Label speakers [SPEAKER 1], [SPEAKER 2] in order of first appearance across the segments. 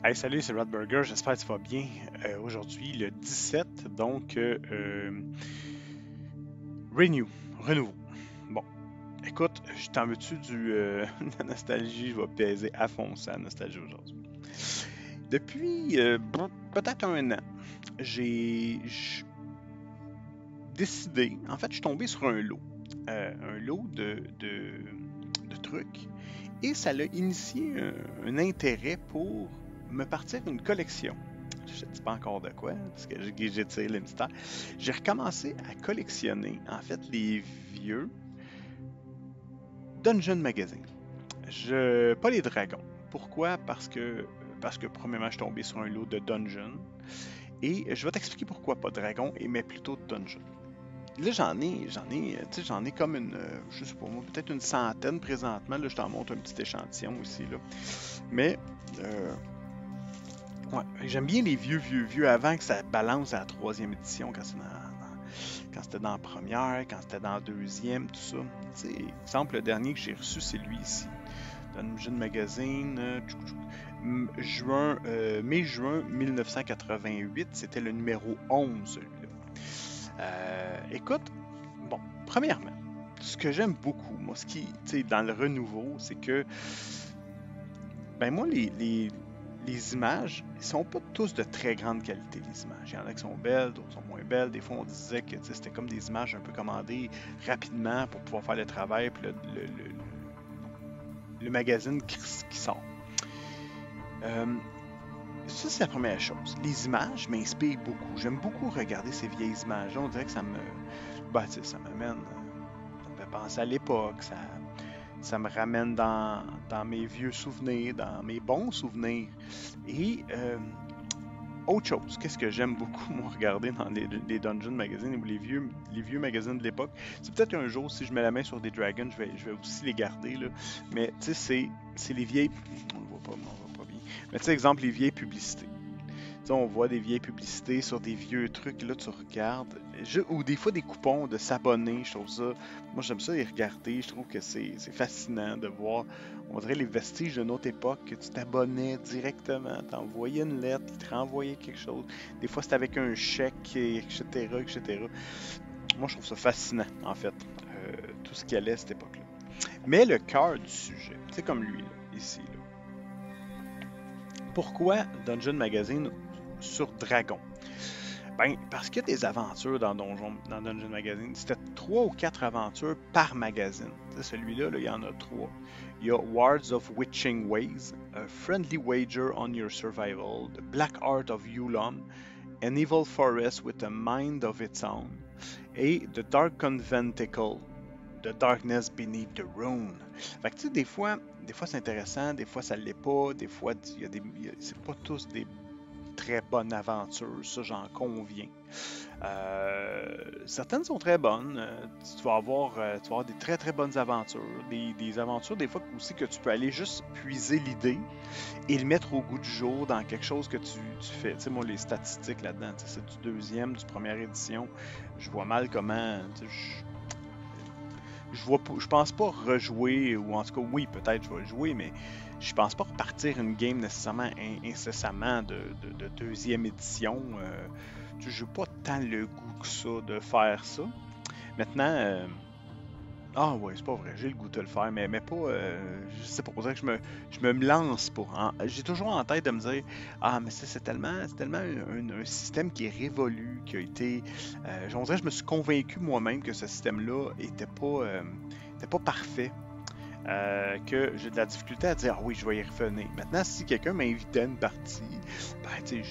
[SPEAKER 1] Hey, salut, c'est Rodburger, j'espère que tu vas bien. Aujourd'hui, le 17, donc Renew, renouveau. Bon, écoute, je t'en veux-tu de la nostalgie? Je vais peser à fond ça, la nostalgie aujourd'hui. Depuis peut-être un an, j'ai décidé, en fait, je suis tombé sur un lot de trucs, et ça l'a initié un intérêt pour me partir une collection. Je ne sais pas encore de quoi, parce que j'ai tiré le mystère. J'ai recommencé à collectionner, en fait, les vieux Dungeon Magazine. Pas les dragons. Pourquoi? Parce que premièrement, je suis tombé sur un lot de Dungeon. Et je vais t'expliquer pourquoi pas dragon, mais plutôt Dungeon. Là, j'en ai comme je sais pas moi, peut-être une centaine présentement. Là, je t'en montre un petit échantillon aussi, là. Mais, ouais, j'aime bien les vieux avant que ça balance à la troisième édition, quand c'était dans la première, quand c'était dans la deuxième, tout ça. Tu sais, exemple, le dernier que j'ai reçu, c'est lui ici. Dungeon Magazine, mai-juin 1988, c'était le numéro 11, celui-là. Écoute, bon, premièrement, ce que j'aime beaucoup, moi, tu sais, dans le renouveau, c'est que, ben moi, les images, ils sont pas tous de très grande qualité, les images. Il y en a qui sont belles, d'autres sont moins belles. Des fois, on disait que c'était comme des images un peu commandées rapidement pour pouvoir faire le travail, puis le magazine qui sort. Ça, c'est la première chose. Les images m'inspirent beaucoup. J'aime beaucoup regarder ces vieilles images. On dirait que ben, ça m'amène, ça me fait penser à l'époque, ça me ramène dans mes vieux souvenirs, dans mes bons souvenirs. Et autre chose, qu'est-ce que j'aime beaucoup, moi, regarder dans les Dungeon Magazine ou les vieux magazines de l'époque, c'est peut-être un jour, si je mets la main sur des Dragons, je vais aussi les garder, là. Mais, tu sais, c'est les vieilles... On le voit pas, mais on voit pas bien. Mais, tu sais, exemple, les vieilles publicités. Tu sais, on voit des vieilles publicités sur des vieux trucs, et là, tu regardes. Ou des fois, des coupons de s'abonner, je trouve ça... Moi, j'aime ça les regarder. Je trouve que c'est fascinant de voir, on dirait, les vestiges de notre époque, que tu t'abonnais directement, t'envoyais une lettre, ils te renvoyaient quelque chose. Des fois, c'était avec un chèque, etc., etc. Moi, je trouve ça fascinant, en fait, tout ce qui allait à cette époque-là. Mais le cœur du sujet, c'est comme lui, là, ici, là. Pourquoi Dungeon Magazine sur Dragon? Ben, parce qu'il y a des aventures dans Dungeon Magazine. C'était 3 ou 4 aventures par magazine. Celui-là, il y en a 3. Il y a Wards of Witching Ways, A Friendly Wager on Your Survival, The Black Art of Yulon, An Evil Forest with a Mind of Its Own, et The Dark Conventicle, The Darkness Beneath the Rune. Fait que tu sais, des fois c'est intéressant, des fois ça l'est pas, des fois c'est pas tous des très bonnes aventures, ça j'en conviens. Certaines sont très bonnes. Tu vas avoir des très très bonnes aventures. Des aventures des fois aussi que tu peux aller juste puiser l'idée et le mettre au goût du jour dans quelque chose que tu fais. Tu sais, moi, les statistiques là-dedans, c'est du deuxième, du première édition. Je vois mal comment. Je pense pas rejouer, ou en tout cas, oui, peut-être je vais jouer, mais je pense pas repartir une game nécessairement incessamment de deuxième édition. J'ai pas tant le goût que ça de faire ça. Maintenant, ah ouais, c'est pas vrai, j'ai le goût de le faire, mais pas, je sais pas, on dirait que je me lance pour. J'ai toujours en tête de me dire, ah, mais ça, c'est tellement un système qui est révolu, qui a été. On dirait que je me suis convaincu moi-même que ce système-là était pas parfait, que j'ai de la difficulté à dire, ah oui, je vais y revenir. Maintenant, si quelqu'un m'invitait à une partie, ben, tu sais,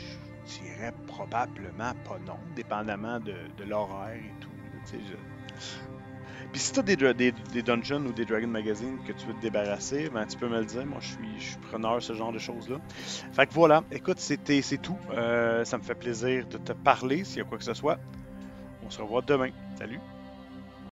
[SPEAKER 1] je dirais probablement pas non, dépendamment de l'horaire et tout. Tu sais, puis si tu as des dungeons ou des Dragon Magazine que tu veux te débarrasser, ben tu peux me le dire. Moi, je suis preneur de ce genre de choses-là. Fait que voilà, écoute, c'est tout. Ça me fait plaisir de te parler s'il y a quoi que ce soit. On se revoit demain. Salut!